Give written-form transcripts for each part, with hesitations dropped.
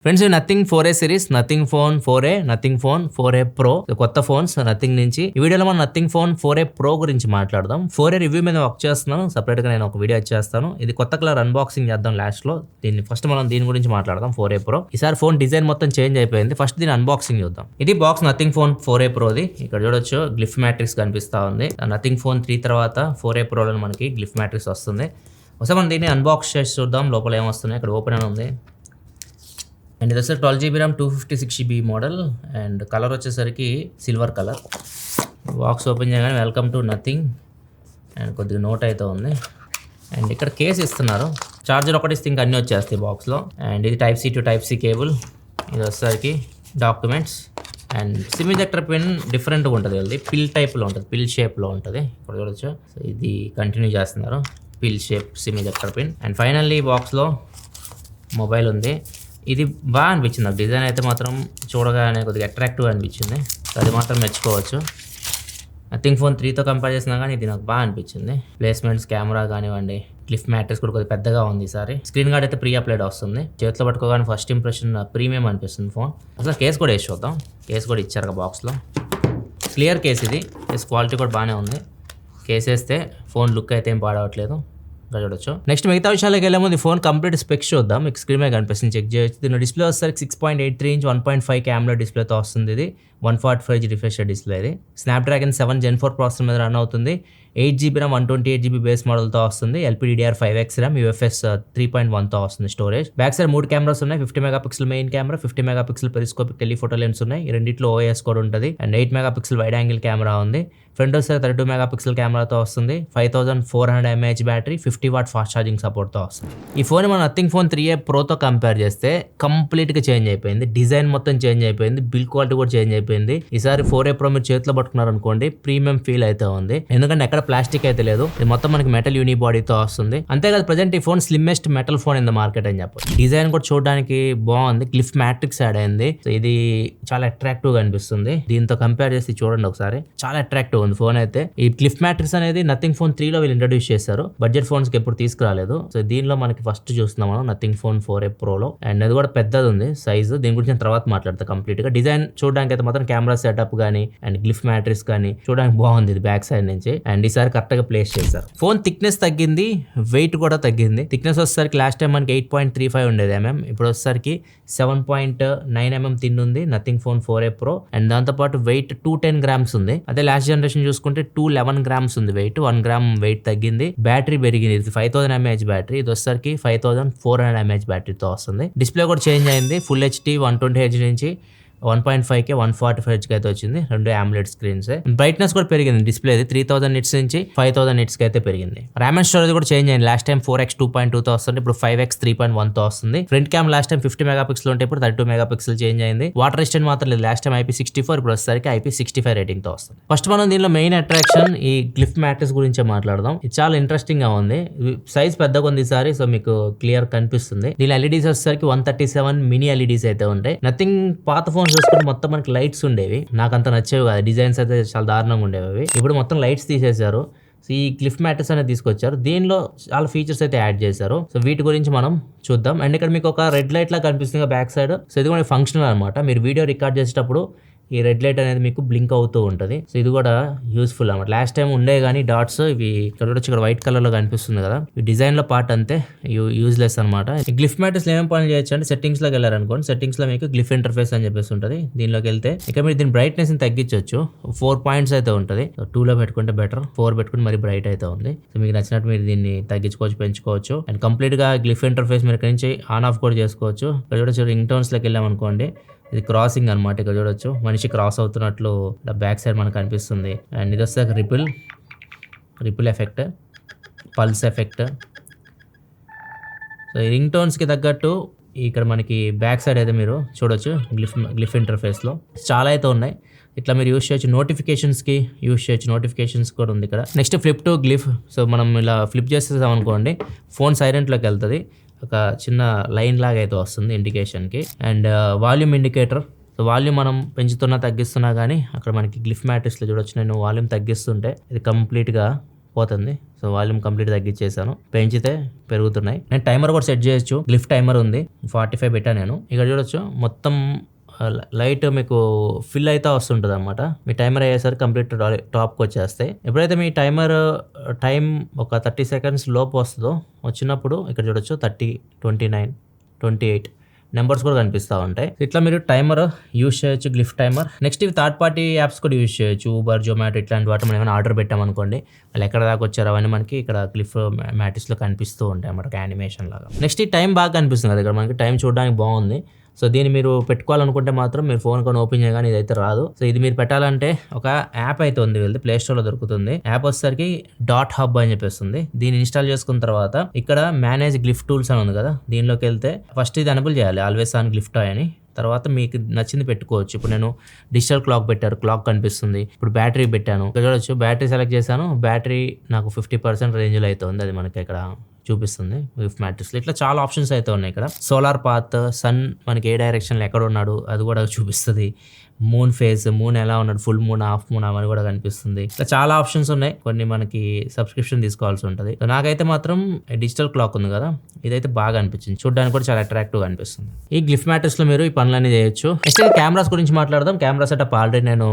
Friends nothing 4A series, nothing phone 4A, nothing phone 4A pro, కొత్త phones nothing నుంచి. ఈ వీడియోలో మనం నథింగ్ ఫోన్ 4A ప్రో గురించి మాట్లాడదాం. 4A రివ్యూ మీద వర్క్ చేస్తున్నాను, సపరేట్ గా నేను ఒక వీడియో చేస్తాను. ఇది కొత్త కలర్ అన్బాక్సింగ్ చేద్దాం లాస్ట్ లో. ఫస్ట్ మనం దీని గురించి మాట్లాడదాం. 4A ప్రో ఈసారి ఫోన్ డిజైన్ మొత్తం చేంజ్ అయిపోయింది. ఫస్ట్ దీని అన్బాక్సింగ్ చూద్దాం. ఇది బాక్స్ నథింగ్ ఫోన్ 4A ప్రోది. ఇక్కడ చూడొచ్చు గ్లిఫ్ మ్యాట్రిక్స్ కనిపిస్తా ఉంది. నథింగ్ ఫోన్ 3 తర్వాత 4A ప్రోలో మనకి గ్లిఫ్ మ్యాట్రిక్స్ వస్తుంది. ఒకసారి మనం దీన్ని అన్బాక్స్ చేసి చూద్దాం లోపల ఏమొస్తున్నాయి. ఇక్కడ ఓపెన్ అని ఉంది. అండ్ ఇది వచ్చేసి 12GB RAM 256GB model. And colour వచ్చేసరికి సిల్వర్ కలర్. బాక్స్ ఓపెన్ చేయగానే వెల్కమ్ టు నథింగ్ అండ్ కొద్దిగా నోట్ అయితే ఉంది. అండ్ ఇక్కడ కేస్ ఇస్తున్నారు. చార్జర్ ఒకటి ఇస్తే ఇంకా అన్నీ వచ్చేస్తాయి బాక్స్లో. అండ్ ఇది Type-C to Type-C కేబుల్. ఇది వచ్చేసరికి documents. And SIM injector pin డిఫరెంట్గా ఉంటుంది. అది పిల్ టైప్లో ఉంటుంది, పిల్ షేప్లో ఉంటుంది. ఇక్కడ చూడొచ్చు. సో ఇది కంటిన్యూ చేస్తున్నారు, పిల్ shape SIM injector pin. And finally బాక్స్లో మొబైల్ ఉంది. ఇది బాగా అనిపించింది నాకు. డిజైన్ అయితే మాత్రం చూడగానే కొద్దిగా అట్రాక్టివ్గా అనిపించింది. అది మాత్రం మెచ్చుకోవచ్చు. నథింగ్ ఫోన్ 3తో కంపేర్ చేసినా కానీ ఇది నాకు బాగా అనిపించింది. ప్లేస్మెంట్స్, కెమెరా కానివ్వండి, క్లిఫ్ మ్యాట్రిక్స్ కూడా కొద్దిగా పెద్దగా ఉంది ఈసారి. స్క్రీన్ గార్డ్ అయితే ప్రీ అప్లైడ్ వస్తుంది. చేతిలో పట్టుకోగానే ఫస్ట్ ఇంప్రెషన్ ప్రీమియం అనిపిస్తుంది ఫోన్. అసలు కేస్ కూడా వేసి చూద్దాం. కేస్ కూడా ఇచ్చారు బాక్స్లో. క్లియర్ కేస్ ఇది. కేస్ క్వాలిటీ కూడా బాగానే ఉంది. కేస్ వేస్తే ఫోన్ లుక్ అయితే ఏం పాడవట్లేదు. చూడొచ్చు. నెక్స్ట్ మిగతా విషయాలకు వెళ్ళే ముందు ఫోన్ కంప్లీట్ స్పెక్స్ చూద్దాం. మీకు స్క్రీన్ మీద కనిపిస్తుంది, చెక్ చేయొచ్చు. దీని డిస్ప్లే వచ్చేసరికి 6.83 ఇంచ్ 1.5K AMOLED డిస్ప్లేతో వస్తుంది. ఇది 145Hz రిఫ్రెష్ డిస్ప్లే. ఇది స్నాప్డ్రాగన్ 7 Gen 4 ప్రాసెసర్ మీద రన్ అవుతుంది. 8GB RAM 128GB బేస్ మోడల్తో వస్తుంది. LPDDR5X RAM UFS 3.1తో వస్తుంది స్టోరేజ్. బ్యాక్ సైడ్ 3 కెమెరాస్ ఉన్నాయి. 50 megapixel main camera, 50 megapixel periscopic telephoto lens ఉన్నాయి. ఈ రెండిట్లో OIS కూడా ఉంటుంది. And 8 megapixel wide angle camera ఉంది. ఫ్రంట్ వచ్చేసరికి 32 మెగాపిక్సెల్ కెమెరాతో వస్తుంది. 5400 mAh battery, 50W fast charging సపోర్ట్తో వస్తుంది. ఈ ఫోన్ మన నథింగ్ ఫోన్ 3A ప్రోతో కంపేర్ చేస్తే కంప్లీట్గా చేంజ్ అయిపోయింది. డిజైన్ మొత్తం చేంజ్ అయిపోయింది. బిల్డ్ క్వాలిటీ కూడా చేంజ్ అయిపోయింది. ఈసారి 4A ప్రో మీరు చేతిలో పట్టుకున్నారు అనుకోండి, ప్రీమియం ఫీల్ అయితే ఉంది. ఎందుకంటే ఎక్కడ ప్లాస్టిక్ అయితే లేదు. ఇది మొత్తం మనకి మెటల్ యూని బాడీతో వస్తుంది. అంతేకాదు ప్రజెంట్ ఈ phone slimmest metal phone in the market అని చెప్పాలి. డిజైన్ కూడా చూడడానికి బాగుంది. క్లిఫ్ మ్యాట్రిక్స్ యాడ్ అయింది. సో ఇది చాలా అట్రాక్టివ్ గా అనిపిస్తుంది. దీంతో కంపేర్ చేసి చూడండి ఒకసారి. చాలా అట్రాక్టివ్ ఉంది ఫోన్ అయితే. ఈ క్లిఫ్ మ్యాట్రిక్స్ అనేది నథింగ్ ఫోన్ 3లో వీళ్ళు ఇంట్రడ్యూస్ చేశారు. బడ్జెట్ ఫోన్స్ కి ఎప్పుడు తీసుకురాలేదు. సో దీనిలో మనకి ఫస్ట్ చూస్తున్నాం మనం నథింగ్ ఫోన్ 4A ప్రోలో. అండ్ అది కూడా పెద్దది ఉంది సైజు. దీని గురించి నేను తర్వాత మాట్లాడతా కంప్లీట్ గా. డిజైన్ చూడడానికి అయితే మాత్రం కెమెరా సెటప్ గానీ అండ్ గ్లిఫ్ మ్యాట్రిక్స్ కానీ చూడడానికి బాగుంది ఇది బ్యాక్ సైడ్ నుంచి. అండ్ ఈసారి కరెక్ట్ గా ప్లేస్ చేశారు. ఫోన్ థిక్నెస్ తగ్గింది, వెయిట్ కూడా తగ్గింది. థిక్నెస్ వచ్చేసరికి లాస్ట్ టైం మనకి 8.35 ఉండేది mm. ఇప్పుడు వచ్చేసరికి 7.9 mm థిన్ ఉంది nothing phone 4A pro. And దాంతోపాటు వెయిట్ 210 grams ఉంది. అదే లాస్ట్ జనరేషన్ చూసుకుంటే 211 grams ఉంది వెయిట్. 1 gram వెయిట్ తగ్గింది. బ్యాటరీ పెరిగింది. ఇది 5000 mAh బ్యాటరీ. ఇది వచ్చేసరికి 5400 mAh బ్యాటరీతో వస్తుంది. డిస్ప్లే కూడా చేంజ్ అయింది. ఫుల్ HD 120Hz నుంచి 1.5K 145Hz అయితే వచ్చింది. 2 AMOLED స్క్రీన్స్. బ్రైట్నెస్ కూడా పెరిగింది. డిస్ప్లే 3000 nits నుంచి 5000 nits అయితే పెరిగింది. ర్యామ్ అండ్ స్టోరేజ్ కూడా చేంజ్ అయింది. లాస్ట్ టైం 4X 2.2తో వస్తుంది, ఇప్పుడు 5X 3.1తో వస్తుంది. Front cam last time 50 megapixel ఉంటే ఇప్పుడు 32 మెగాపిక్సెల్ చేంజ్ అయింది. వాటర్ రెసిస్టెంట్ మాత్రం లేదు. లాస్ట్ టైం IP64, ఇప్పుడు వచ్చేసరికి IP65 రేటింగ్ తో వస్తుంది. ఫస్ట్ మనం దీనిలో మెయిన్ అట్రాక్షన్ ఈ గ్లిఫ్ మ్యాట్రిక్స్ గురించే మాట్లాడదాం. ఇది చాలా ఇంట్రెస్టింగ్ గా ఉంది. సైజ్ పెద్దగా ఉంది ఈసారి, సో మీకు క్లియర్ కనిపిస్తుంది. దీని LEDs వచ్చేసరికి 137 మినీ LEDs అయితే ఉంటాయి. నథింగ్ పాత ఫోన్ చూసుకుంటే మొత్తం మనకి లైట్స్ ఉండేవి, నాకు అంత నచ్చేవి కాదు. డిజైన్స్ అయితే చాలా దారుణంగా ఉండేవి. ఇప్పుడు మొత్తం లైట్స్ తీసేశారు. సో ఈ క్లిఫ్ మ్యాట్రిక్స్ అనేది తీసుకొచ్చారు. దీనిలో చాలా ఫీచర్స్ అయితే యాడ్ చేశారు. సో వీటి గురించి మనం చూద్దాం. అండ్ ఇక్కడ మీకు ఒక రెడ్ లైట్ లా కనిపిస్తుంది బ్యాక్ సైడ్. సో ఇది కూడా ఫంక్షనల్ అనమాట. మీరు వీడియో రికార్డ్ చేసేటప్పుడు ఈ రెడ్ లైట్ అనేది మీకు బ్లింక్ అవుతూ ఉంటుంది. సో ఇది కూడా యూస్ఫుల్ అన్నమాట. లాస్ట్ టైం ఉండే కానీ డాట్స్ ఇవి ఇక్కడ వచ్చి ఇక్కడ వైట్ కలర్ లో కనిపిస్తుంది కదా, ఈ డిజైన్ లో పార్ట్ అంతే యూజ్లెస్ అనమాట. ఈ గ్లిఫ్ మ్యాట్రిక్స్ ఏమేమి పని చేయొచ్చు అంటే సెట్టింగ్స్ లోకి వెళ్ళారనుకోండి, సెట్టింగ్స్ లో మీకు గ్లిఫ్ ఇంటర్ఫేస్ అని చెప్పేసి ఉంటుంది. దీనిలోకి వెళ్తే ఇక్కడ మీరు దీని బ్రైట్నెస్ ని తగ్గించవచ్చు. 4 points అయితే ఉంటుంది. 2 లో పెట్టుకుంటే బెటర్, 4 పెట్టుకుంటే మరి బ్రైట్ అయితే ఉంది. సో మీకు నచ్చినట్టు మీరు దీన్ని తగ్గించుకోవచ్చు, పెంచుకోవచ్చు. అండ్ కంప్లీట్ గా గ్లిఫ్ ఇంటర్ఫేస్ మీరు ఇక్కడ నుంచి ఆన్ ఆఫ్ కూడా చేసుకోవచ్చు. ఇక్కడ చూడొచ్చు రింగ్ టోన్స్ లోకి వెళ్ళాం అనుకోండి, ఇది క్రాసింగ్ అనమాట. ఇక్కడ చూడొచ్చు మనిషి క్రాస్ అవుతున్నట్లు బ్యాక్ సైడ్ మనకు కనిపిస్తుంది. అండ్ ఇది వస్తే ripple effect, pulse effect. So ఈ రింగ్ టోన్స్కి తగ్గట్టు ఇక్కడ మనకి బ్యాక్ సైడ్ అయితే మీరు చూడొచ్చు గ్లిఫ్ ఇంటర్ఫేస్లో చాలా అయితే ఉన్నాయి. ఇట్లా మీరు యూస్ చేయొచ్చు. నోటిఫికేషన్స్కి యూస్ చేయొచ్చు. నోటిఫికేషన్స్ కూడా ఉంది ఇక్కడ. Next flip to glyph. So మనం ఇలా ఫ్లిప్ చేసేసాం అనుకోండి, ఫోన్ సైలెంట్లోకి వెళ్తుంది. ఒక చిన్న లైన్ లాగా అయితే వస్తుంది ఇండికేషన్కి. And volume indicator. So volume మనం పెంచుతున్నా తగ్గిస్తున్నా కానీ అక్కడ మనకి గ్లిఫ్ మ్యాట్రిక్స్లో చూడొచ్చు. నేను వాల్యూమ్ తగ్గిస్తుంటే ఇది కంప్లీట్గా పోతుంది. సో వాల్యూమ్ కంప్లీట్ తగ్గించేసాను, పెంచితే పెరుగుతున్నాయి. నేను టైమర్ కూడా సెట్ చేయొచ్చు, గ్లిఫ్ట్ టైమర్ ఉంది, 45 పెట్టా నేను. ఇక్కడ చూడొచ్చు మొత్తం లైట్ మీకు ఫిల్ అయితే వస్తుంటుంది అనమాట. మీ టైమర్ అయ్యేసరికి కంప్లీట్ టాప్కి వచ్చేస్తాయి. ఎప్పుడైతే మీ టైం ఒక 30 సెకండ్స్ లోపు వస్తుందో వచ్చినప్పుడు ఇక్కడ చూడొచ్చు 30, 29, 28 నెంబర్స్ కూడా కనిపిస్తూ ఉంటాయి. ఇట్లా మీరు టైమర్ యూస్ చేయొచ్చు, గ్లిఫ్ట్ టైమర్. నెక్స్ట్ ఇవి థర్డ్ పార్టీ యాప్స్ కూడా యూస్ చేయొచ్చు, ఊబర్, జొమాటో ఇట్లాంటి వాటి మనం ఏమైనా ఆర్డర్ పెట్టామనుకోండి, వాళ్ళు ఎక్కడ దాకా వచ్చారు అవన్నీ మనకి ఇక్కడ గ్లిఫ్ మ్యాటిస్లో కనిపిస్తూ ఉంటాయి అన్నమాట, యానిమేషన్ లాగా. నెక్స్ట్ ఈ టైం బాగా కనిపిస్తుంది కదా ఇక్కడ మనకి, టైం చూడడానికి బాగుంది. సో దీన్ని మీరు పెట్టుకోవాలనుకుంటే మాత్రం మీరు ఫోన్ కొని ఓపెన్ చేయగానే ఇదైతే రాదు. సో ఇది మీరు పెట్టాలంటే ఒక యాప్ అయితే ఉంది, వెళ్తే ప్లే స్టోర్లో దొరుకుతుంది. యాప్ వచ్చేసరికి డాట్ హబ్ అని చెప్పేస్తుంది. దీన్ని ఇన్స్టాల్ చేసుకున్న తర్వాత ఇక్కడ మేనేజ్ గ్లిఫ్ట్ టూల్స్ అని ఉంది కదా, దీనిలోకి వెళ్తే ఫస్ట్ ఇది ఎనేబుల్ చేయాలి, ఆల్వేస్ ఆన్ గ్లిఫ్ట్ అని. తర్వాత మీకు నచ్చింది పెట్టుకోవచ్చు. ఇప్పుడు నేను డిజిటల్ క్లాక్ పెట్టారు, క్లాక్ కనిపిస్తుంది. ఇప్పుడు బ్యాటరీ పెట్టాను, ఇక్కడ చూడొచ్చు బ్యాటరీ సెలెక్ట్ చేశాను, బ్యాటరీ నాకు 50% రేంజ్లో అయితే ఉంది, అది మనకి ఇక్కడ చూపిస్తుంది గ్లిఫ్ట్ మ్యాట్రిక్స్లో. ఇట్లా చాలా ఆప్షన్స్ అయితే ఉన్నాయి ఇక్కడ. సోలార్ పాత్, సన్ మనకి ఏ డైరెక్షన్లో ఎక్కడ ఉన్నాడు అది కూడా చూపిస్తుంది. మూన్ ఫేజ్, మూన్ ఎలా ఉన్నాడు, ఫుల్ మూన్, హాఫ్ మూన్ అవన్నీ కూడా కనిపిస్తుంది. ఇట్లా చాలా ఆప్షన్స్ ఉన్నాయి. కొన్ని మనకి సబ్స్క్రిప్షన్ తీసుకోవాల్సి ఉంటుంది. నాకైతే మాత్రం డిజిటల్ క్లాక్ ఉంది కదా, ఇదైతే బాగా అనిపించింది, చూడడానికి కూడా చాలా అట్రాక్టివ్ గా అనిపిస్తుంది. ఈ గ్లిఫ్ట్ మ్యాట్రిక్స్ లో మీరు ఈ పనులన్నీ చేయొచ్చు. నెక్స్ట్ కెమెరాస్ గురించి మాట్లాడదాం. కెమెరా సెటప్ ఆల్రెడీ నేను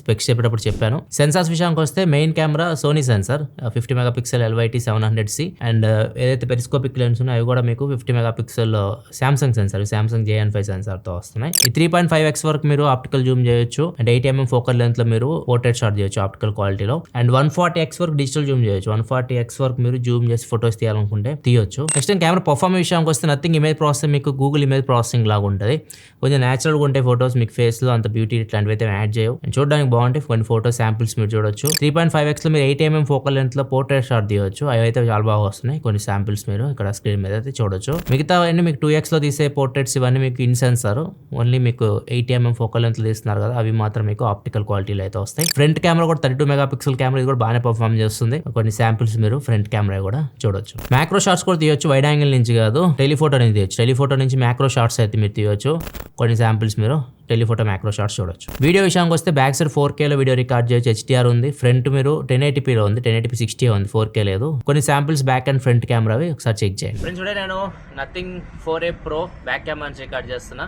స్పెక్స్ చెప్పేటప్పుడు చెప్పాను. సెన్సార్స్ విషయానికి వస్తే main camera Sony sensor 50 megapixel LYT 700C, and ఏదైతే పెరిస్కోపిక్ లెన్స్ ఉన్నాయో అవి కూడా మీకు 50 megapixel Samsung sensor, Samsung JN5 sensor తో వస్తున్నాయి. ఈ 3.5x వరకు మీరు ఆప్టికల్ జూమ్ చేయొచ్చు, అండ్ 8mm ఫోకల్ లెంత్ లో మీరు పోర్ట్రేట్ షాట్ చేయొచ్చు ఆప్టికల్ క్వాలిటీలో, అండ్ 140x వరకు డిజిటల్ జూమ్ చేయొచ్చు. 140x వరకు మీరు జూమ్ చేసి ఫొటోస్ తీయాలనుకుంటే తీయొచ్చు. నెక్స్ట్ కెమెరా పర్ఫార్మెన్స్ విషయానికి వస్తే నథింగ్ ఇమేజ్ ప్రాసెసింగ్ మీకు గూగుల్ ఇమేజ్ ప్రాసెసింగ్ లాగా ఉంటుంది. కొంచెం న్యాచురల్గా ఉంటాయి ఫోటోస్, మీకు ఫేస్ లో అంత బ్యూటీ ఇట్లాంటివి అయితే యాడ్ చేయవు, చూడడానికి బాగుంటాయి. కొన్ని ఫోటో శాంపిల్స్ మీరు చూడొచ్చు. 3.5x లో మీరు 8mm ఫోకల్ లెంత్ లో పోర్ట్రేట్ షాట్ తీయొచ్చు, అవి అయితే చాలా బాగా వస్తున్నాయి. కొన్ని శాంపిల్స్ మీరు ఇక్కడ స్క్రీన్ మీద అయితే చూడొచ్చు. మిగతా అన్ని మీకు 2x లో తీసే పోర్ట్రేట్స్ ఇవన్నీ మీకు ఇన్ సెన్సార్, ఓన్లీ మీకు 80mm ఫోకల్ లెంత్ లో తీస్తున్నారు కదా, అవి మాత్రం మీకు ఆప్టికల్ క్వాలిటీలో అయితే వస్తాయి. ఫ్రంట్ కెమెరా కూడా 32 మెగాపిక్సెల్ కెమెరా, ఇది కూడా బాగానే పర్ఫార్మ్ చేస్తుంది. కొన్ని శాంపిల్స్ మీరు ఫ్రంట్ కెమెరా కూడా చూడొచ్చు. మ్యాక్రో షాట్స్ కూడా తీయొచ్చు, వైడ్ యాంగిల్ నుంచి కాదు, టెలిఫోటో నుంచి తీయొచ్చు. టెలిఫోటో నుంచి మ్యాక్రో షాట్స్ అయితే మీరు తీయొచ్చు. కొన్ని శాంపిల్స్ మీరు టెలిఫోటో మ్యాక్రో షాట్స్ చూడొచ్చు. వీడియో విషయానికి వస్తే బ్యాక్ సైడ్ 4K లో వీడియో రికార్డ్ చేయొచ్చు, HDR ఉంది. ఫ్రంట్ మీరు 1080p లో ఉంది, 1080p 60 ఉంది, 4K లేదు. కొన్ని శాంపిల్స్ బ్యాక్ అండ్ ఫ్రంట్ కెమెరావి ఒకసారి చెక్ చేయండి. ఫ్రెండ్స్ చూడండి, నేను nothing 4A Pro back camera నుంచి రికార్డ్ చేస్తున్నా.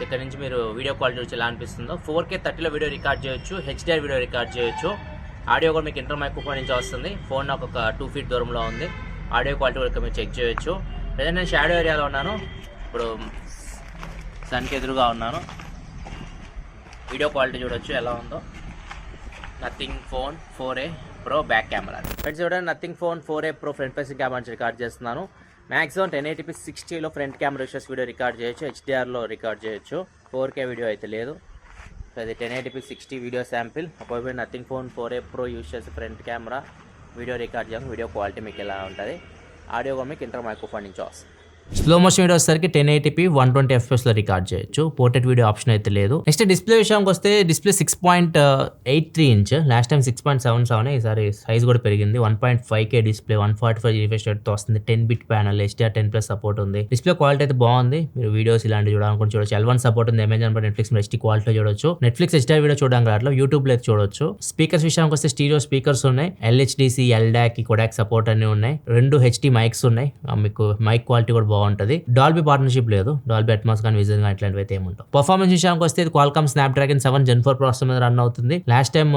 ఇక్కడ నుంచి మీరు వీడియో క్వాలిటీ వచ్చి ఎలా అనిపిస్తుందో. 4K 30లో వీడియో రికార్డ్ చేయొచ్చు, HDR వీడియో రికార్డ్ చేయొచ్చు. ఆడియో కూడా మీకు ఇంటర్ మైక్రోఫోన్ నుంచి వస్తుంది. ఫోన్ నాకు ఒక 2 feet దూరంలో ఉంది. ఆడియో క్వాలిటీ కూడా మీరు చెక్ చేయొచ్చు. ప్రజెంట్ నేను షాడో ఏరియాలో ఉన్నాను, ఇప్పుడు సన్కి ఎదురుగా ఉన్నాను. వీడియో క్వాలిటీ చూడొచ్చు ఎలా ఉందో. Nothing phone 4A Pro back camera. Friends చూడండి, nothing phone 4A Pro front facing camera నుంచి రికార్డ్ చేస్తున్నాను. మ్యాక్సిమం 1080p 60లో front camera use video record చేయొచ్చు, HDRలో రికార్డ్ చేయొచ్చు. 4K వీడియో అయితే లేదు. సో అది 1080p 60 వీడియో శాంపిల్. అప్పుడు nothing phone 4A Pro use చేసి ఫ్రంట్ కెమెరా వీడియో రికార్డ్ చేయాలి. వీడియో క్వాలిటీ మీకు ఎలా ఉంటుంది. ఆడియో కూడా మీకు ఇంటర్ మైక్రోఫోన్ నుంచి వస్తుంది. స్లో మోషన్ వీడియో వచ్చేసరికి 1080p 120fps లో రికార్డ్ చేయొచ్చు. పోర్ట్రేట్ వీడియో ఆప్షన్ అయితే లేదు. నెక్స్ట్ డిస్ప్లే విషయానికి వస్తే డిస్ప్లే 6.83 ఇంచ్, లాస్ట్ టైం 6.77, ఈసారి సైజ్ కూడా పెరిగింది. 1.5K డిస్ప్లే, 145 రిఫ్రెష్ రేట్ తో వస్తుంది. 10-bit ప్యానల్, HDR10+ సపోర్ట్ ఉంది. డిస్ప్లే క్వాలిటీ అయితే బాగుంది. మీరు వీడియోస్ ఇలాంటివి చూడాలనుకుంటే చూడొచ్చు. L1 సపోర్ట్ ఉంది. అమెజాన్ బట్ నెట్ఫ్లిక్స్ HD క్వాలిటీలో చూడొచ్చు. నెట్ఫ్లిక్స్ HDR వీడియో చూడడానికి రావట్లా, యూట్యూబ్ లో అయితే చూడొచ్చు. స్పీకర్స్ విషయానికి వస్తే స్టీరియో స్పీకర్స్ ఉన్నాయి, LHDC, LDAC, కొడాక్ సపోర్ట్ అన్ని ఉన్నాయి. 2 HD మైక్స్ ఉన్నాయి. మీకు మైక్ క్వాలిటీ కూడా బాగుంటది. డాల్బీ పార్ట్నర్షిప్ లేదు, డాల్బీ అట్మాస్ కానీ విజన్ కానీ ఇట్లాంటివి అయితే ఏముంటావు. పర్ఫార్మెన్స్ విషయానికి వస్తే ఇది Qualcomm Snapdragon 7 Gen 4 ప్రాసెసర్ మీద రన్ అవుతుంది. లాస్ట్ టైం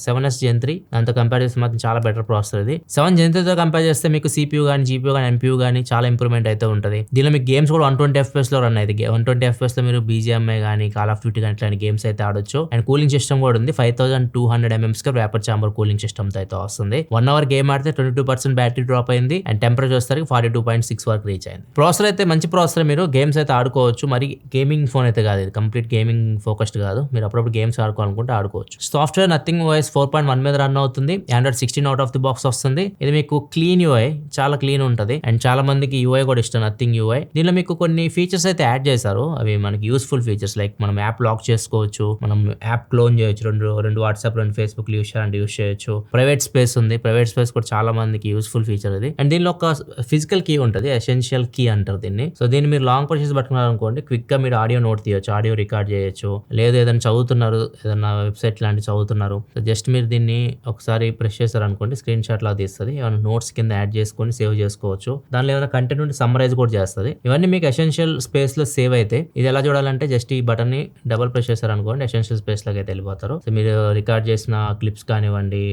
7S Gen 3 దాంతో కంపేర్ చేస్తే మాత్రం చాలా బెటర్ ప్రాసెసర్ ఇది. 7 Gen 3 తో కంపేర్ చేస్తే మీకు CPU కానీ GPU కానీ MPU కానీ చాలా ఇంప్రూవ్మెంట్ అయితే ఉంటుంది. దీనిలో మీకు గేమ్స్ కూడా 120fps లో రన్ అయితే 120fps లో మీరు BGMI కానీ Call of Duty కానీ ఇట్లాంటి గేమ్స్ అయితే ఆడొచ్చు. అండ్ కూలింగ్ సిస్టమ్ కూడా ఉంది. 5200 mm vapour chamber cooling system తో అయితే వస్తుంది. 1 hour గేమ్ ఆడితే 22% బ్యాటరీ డ్రాప్ అయింది. అండ్ టెంపరేచర్ వచ్చేసరికి 42.6 వరకు రీచ్ అయింది. ప్రాసెసర్ అయితే మంచి ప్రాసెసర్, మీరు గేమ్స్ అయితే ఆడుకోవచ్చు. మరి గేమింగ్ ఫోన్ అయితే కాదు, ఇది కంప్లీట్ గేమింగ్ ఫోకస్డ్ కాదు. మీరు అప్పుడప్పుడు గేమ్స్ ఆడుకోవాలనుకుంటే ఆడుకోవచ్చు. సాఫ్ట్వేర్ నథింగ్ OS 4.1 మీద రన్ అవుతుంది. Android 16 out of the box వస్తుంది. ఇది మీకు క్లీన్ UI, చాలా క్లీన్ ఉంటుంది. అండ్ చాలా మందికి UI కూడా ఇష్టం, నథింగ్ UI. దీనిలో మీకు కొన్ని ఫీచర్స్ అయితే యాడ్ చేశారు, అవి మనకి యూస్ఫుల్ ఫీచర్స్. లైక్ మనం యాప్ లాక్ చేసుకోవచ్చు, మనం యాప్ క్లోన్ చేయొచ్చు, రెండు వాట్సాప్, 2 Facebook యూస్ చేయొచ్చు. ప్రైవేట్ స్పేస్ ఉంది, ప్రైవేట్ స్పేస్ కూడా చాలా మందికి యూస్ఫుల్ ఫీచర్ ఇది. అండ్ దీనిలో ఒక ఫిజికల్ కీ ఉంటుంది, ఎసెన్షియల్ కీ అంటారు దీన్ని. సో దీన్ని మీరు లాంగ్ ప్రెషర్స్ పట్టుకున్నారు అనుకోండి, క్విక్ గా మీరు ఆడియో నోట్ తీయొచ్చు, ఆడియో రికార్డ్ చేయొచ్చు. లేదు ఏదైనా చదువుతున్నారు, ఏదైనా వెబ్సైట్ లాంటి చదువుతున్నారు, సో జస్ట్ మీరు దీన్ని ఒకసారి ప్రెస్ చేశారు అనుకోండి, స్క్రీన్ షాట్ లాగా తీస్తుంది. ఏమైనా నోట్స్ కింద యాడ్ చేసుకొని సేవ్ చేసుకోవచ్చు. దానిలో ఏమైనా కంటెంట్ ఉంటే సమ్మరైజ్ కూడా చేస్తుంది. ఇవన్నీ మీకు ఎసెన్షియల్ స్పేస్ లో సేవ్ అయితే ఇది ఎలా చూడాలంటే జస్ట్ ఈ బటన్ ని డబుల్ ప్రెస్ చేశారు అనుకోండి, ఎసెన్షియల్ స్పేస్ లోకి అయితే వెళ్ళిపోతారు. సో మీరు రికార్డ్ చేసిన క్లిప్స్ కానివ్వండి,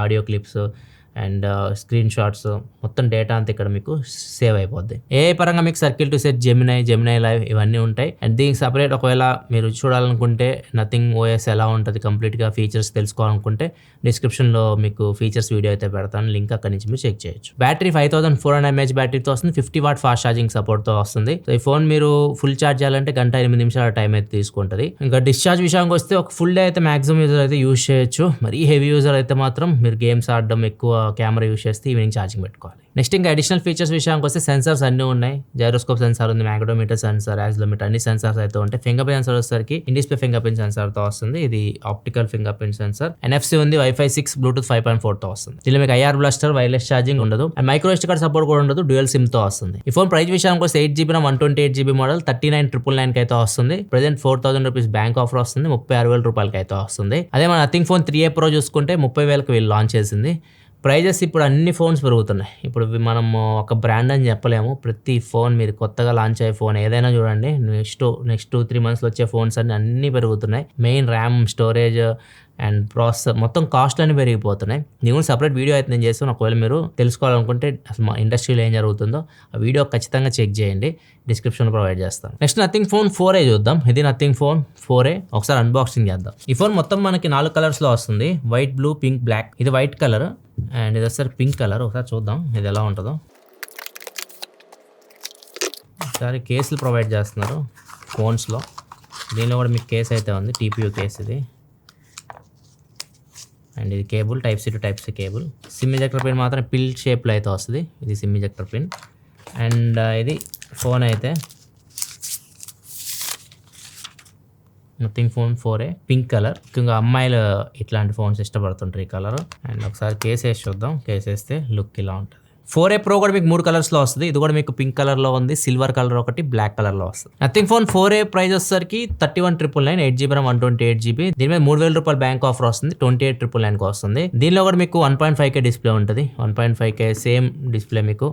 audio clips and screen shots, మొత్తం డేటా అంతా ఇక్కడ మీకు సేవ్ అయిపోద్ది. ఏ పరంగా మీకు circle to set, Gemini live ఇవన్నీ ఉంటాయి. అండ్ దీనికి సపరేట్ ఒకవేళ మీరు చూడాలనుకుంటే నథింగ్ ఓఎస్ ఎలా ఉంటుంది కంప్లీట్ గా ఫీచర్స్ తెలుసుకోవాలనుకుంటే డిస్క్రిప్షన్ లో మీకు ఫీచర్స్ వీడియో అయితే పెడతాను, లింక్ అక్కడ నుంచి మీరు చెక్ చేయొచ్చు. బ్యాటరీ 5400 mAh బ్యాటరీతో వస్తుంది, 50 వాట్ ఫాస్ట్ ఛార్జింగ్ సపోర్ట్ తో వస్తుంది. సో ఈ ఫోన్ మీరు ఫుల్ ఛార్జ్ చేయాలంటే 1-8 నిమిషాల టైం అయితే తీసుకుంటుంది. ఇంకా డిశ్చార్జ్ విషయానికి వస్తే ఒక ఫుల్ డే అయితే మాక్సిమం యూజర్ అయితే యూజ్ చేయొచ్చు. మరీ హెవీ యూజర్ అయితే మాత్రం మీరు గేమ్స్ ఆడడం, ఎక్కువ కెమెరా యూజ్ చేస్తే ఈవినింగ్ ఛార్జింగ్ పెట్టుకోవాలి. నెక్స్ట్ ఇంకా అడిషనల్ ఫీచర్స్ విషయానికి వస్తే సెన్సార్స్ అన్నీ ఉన్నాయి. జైరోస్కోప్ సెన్సార్ ఉంది, మ్యాగ్నెటోమీటర్ సెన్సార్, యాక్సిలరోమీటర్, అన్ని సెన్సార్స్ అయితే ఉంటాయి. ఫింగర్ ప్రింట్ సెన్సార్ వచ్చేసరికి in display finger print censor తో వస్తుంది. ఇది optical finger print censor. NFC ఉంది, Wi-Fi 6, Bluetooth 5.4 తో వస్తుంది. దీనిలో మీకు IR బ్లాస్టర్, వైర్లెస్ ఛార్జింగ్ ఉండదు, and micro SD card support కూడా ఉండదు, డ్యూయల్ సిమ్ తో వస్తుంది. ఈ ఫోన్ ప్రైస్ విషయానికి వస్తే 8GB 128GB మోడల్ 39,999 అయితే వస్తుంది. ప్రెజెంట్ 4,000 రూపీస్ బ్యాంక్ ఆఫర్ వస్తుంది, 36,000 రూపాయలకి అయితే వస్తుంది. అదే మన నథింగ్ ఫోన్ 3A Pro చూసుకుంటే 30,000కి వీళ్ళు లాంచ్ చేసింది. ప్రైజెస్ ఇప్పుడు అన్ని ఫోన్స్ పెరుగుతున్నాయి. ఇప్పుడు మనం ఒక బ్రాండ్ అని చెప్పలేము. ప్రతి ఫోన్ మీరు కొత్తగా లాంచ్ అయ్యే ఫోన్ ఏదైనా చూడండి, నెక్స్ట్ 2-3 మంత్స్లో వచ్చే ఫోన్స్ అన్నీ పెరుగుతున్నాయి. Main RAM, storage and processor మొత్తం కాస్ట్ అన్ని పెరిగిపోతున్నాయి. నేను కూడా సపరేట్ వీడియో అయితే నేను చేస్తాను. ఒకవేళ మీరు తెలుసుకోవాలనుకుంటే అసలు మా ఇండస్ట్రీలో ఏం జరుగుతుందో ఆ వీడియో ఖచ్చితంగా చెక్ చేయండి, డిస్క్రిప్షన్లో ప్రొవైడ్ చేస్తాను. నెక్స్ట్ నథింగ్ ఫోన్ 4A చూద్దాం. ఇది నథింగ్ ఫోన్ 4A, ఒకసారి అన్బాక్సింగ్ చేద్దాం. ఈ ఫోన్ మొత్తం మనకి 4 కలర్స్లో వస్తుంది, వైట్, బ్లూ, పింక్, బ్లాక్. ఇది వైట్ కలర్ అండ్ ఇది ఒకసారి పింక్ కలర్. ఒకసారి చూద్దాం ఇది ఎలా ఉంటుందో. ఒకసారి కేసులు ప్రొవైడ్ చేస్తున్నారు ఫోన్స్లో. దీనిలో కూడా మీకు కేస్ అయితే ఉంది, TPU కేస్ ఇది. అండ్ ఇది cable, Type-C to Type-C cable. SIM ejector pin మాత్రం పిల్ షేప్లో అయితే వస్తుంది, ఇది సిమ్ ఎజెక్టర్ పిన్. అండ్ ఇది ఫోన్ అయితే nothing phone 4A pink colour. ముఖ్యంగా అమ్మాయిలు ఇట్లాంటి ఫోన్స్ ఇష్టపడుతుంటారు ఈ కలర్. అండ్ ఒకసారి కేస్ వేసి చూద్దాం. కేస్ వేస్తే లుక్ ఇలా ఉంటుంది. 4A Pro కూడా మీకు 3 కలర్స్లో వస్తుంది. ఇది కూడా మీకు పింక్ కలర్లో ఉంది, సిల్వర్ కలర్ ఒకటి, బ్లాక్ కలర్లో వస్తుంది. నథింగ్ ఫోన్ 4A ప్రైస్ వచ్చేసరికి 31,999, 8GB 128GB. దీని మీద 3,000 రూపాయల బ్యాంక్ ఆఫర్ వస్తుంది, 28,999కి వస్తుంది. దీనిలో కూడా మీకు 1.5K డిస్ప్లే ఉంటుంది, 1.5K సేమ్ డిస్ప్లే మీకు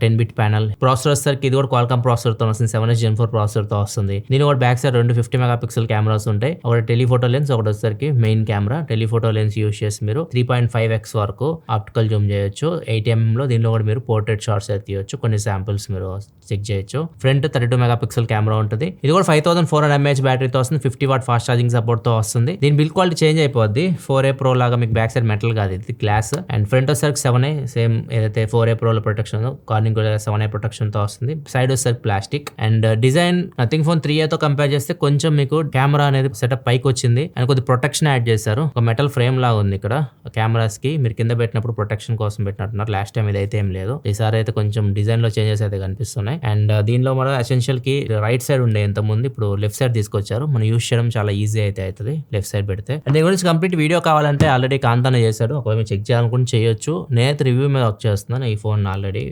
10-bit ప్యానల్. ప్రాసెసర్ వచ్చేసరికి ఇది కూడా క్వాల్కామ్ ప్రాసెసర్తో వస్తుంది, 7S Gen 4 ప్రాసెసర్తో వస్తుంది. దీని కూడా బ్యాక్ సైడ్ 2 50 మెగాపిక్సెల్ కెమెరాస్ ఉంటాయి. ఒకటి టెలిఫోటో లెన్స్, ఒకటి వచ్చేసరికి main camera. Telephoto lens use చేసి మీరు 3.5x వరకు ఆప్టికల్ జూమ్ చేయొచ్చు. 8mm దీనిలో కూడా మీరు పోర్ట్రేట్ షాట్స్ అయితే తీయొచ్చు. కొన్ని శాంపిల్స్ మీరు చెక్ చేయొచ్చు. ఫ్రంట్ 32 మెగాపిక్సెల్ కెమెరా ఉంటుంది. ఇది కూడా 5400 mAh బ్యాటరీతో వస్తుంది, 50 వాట్ ఫాస్ట్ ఛార్జింగ్ సపోర్ట్ తో వస్తుంది. దీని బిల్డ్ క్వాలిటీ చేంజ్ అయిపోద్ది. 4A Pro లాగా మీకు బ్యాక్ సైడ్ మెటల్ కాదు, ఇది గ్లాస్. అండ్ ఫ్రంట్ వచ్చేసరికి 7A సేమ్ ఏదైతే 4A Pro లో ప్రొటెక్షన్ ఉందో, కార్నింగ్ కూడా 7A ప్రొటెక్షన్ తో వస్తుంది. సైడ్ వచ్చేసరికి plastic. And design nothing phone 3A తో కంపేర్ చేస్తే కొంచెం మీకు కెమెరా అనేది సెటప్ పైకి వచ్చింది అండ్ కొద్ది ప్రొటెక్షన్ యాడ్ చేశారు. ఒక మెటల్ ఫ్రేమ్ లాగా ఉంది ఇక్కడ కెమెరాస్ కి, మీరు కింద పెట్టినప్పుడు ప్రొటెక్షన్ కోసం పెట్టినట్టున్నారు. లాస్ట్ టైం ఇదైతే ఏం లేదు, ఈసారి అయితే కొంచెం డిజైన్ లో చేంజెస్ అయితే కనిపిస్తున్నాయి. అండ్ దీనిలో మనం ఎసెన్షియల్ కి రైట్ సైడ్ ఉండే ఎంత ముందు, ఇప్పుడు లెఫ్ట్ సైడ్ తీసుకొచ్చారు. మనం యూస్ చేయడం చాలా ఈజీ అయితే అవుతుంది లెఫ్ట్ సైడ్ పెడితే. అండ్ దీని గురించి కంప్లీట్ వీడియో కావాలంటే ఆల్రెడీ కాంతానే చేశాడు, ఒకవేళ మీరు చెక్ చేయాలనుకుంటే చేయొచ్చు. నేనైతే రివ్యూ మీద వర్క్ చేస్తున్నాను. ఈ phone already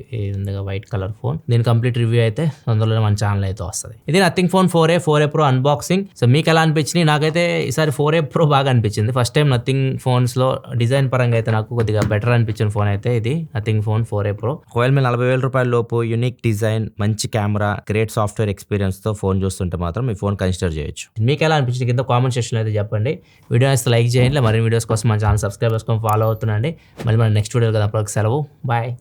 white colour phone, దీని కంప్లీట్ రివ్యూ అయితే అందులో మన ఛానల్ అయితే వస్తుంది. ఇది nothing phone 4A Pro unboxing. So మీకు ఎలా అనిపించింది? నాకైతే ఈసారి 4A Pro బాగా అనిపించింది. ఫస్ట్ టైం నథింగ్ ఫోన్స్ లో డిజైన్ పరంగా అయితే నాకు కొద్దిగా బెటర్ అనిపించిన ఫోన్ అయితే ఇది నథింగ్ ఫోన్ 4A Pro. ఒకవేళ మీరు 40,000 రూపాయల లోపు యూనిక్ డిజైన్, మంచి కెమెరా, గ్రేట్ సాఫ్ట్వేర్ ఎక్స్పీరియన్స్ తో ఫోన్ చూస్తుంటే మాత్రం ఈ ఫోన్ కన్సిడర్ చేయొచ్చు. మీకు ఎలా అనిపించింది కింద కామెంట్ సెక్షన్ అయితే చెప్పండి. వీడియో అయితే లైక్ చేయండి. మరిన్ని వీడియోస్ కోసం మన ఛానల్ సబ్స్క్రైబ్ చేసుకొని ఫాలో అవుతుండండి. మళ్ళీ మన నెక్స్ట్ వీడియో కదా, అప్పటికి సెలవు, బాయ్.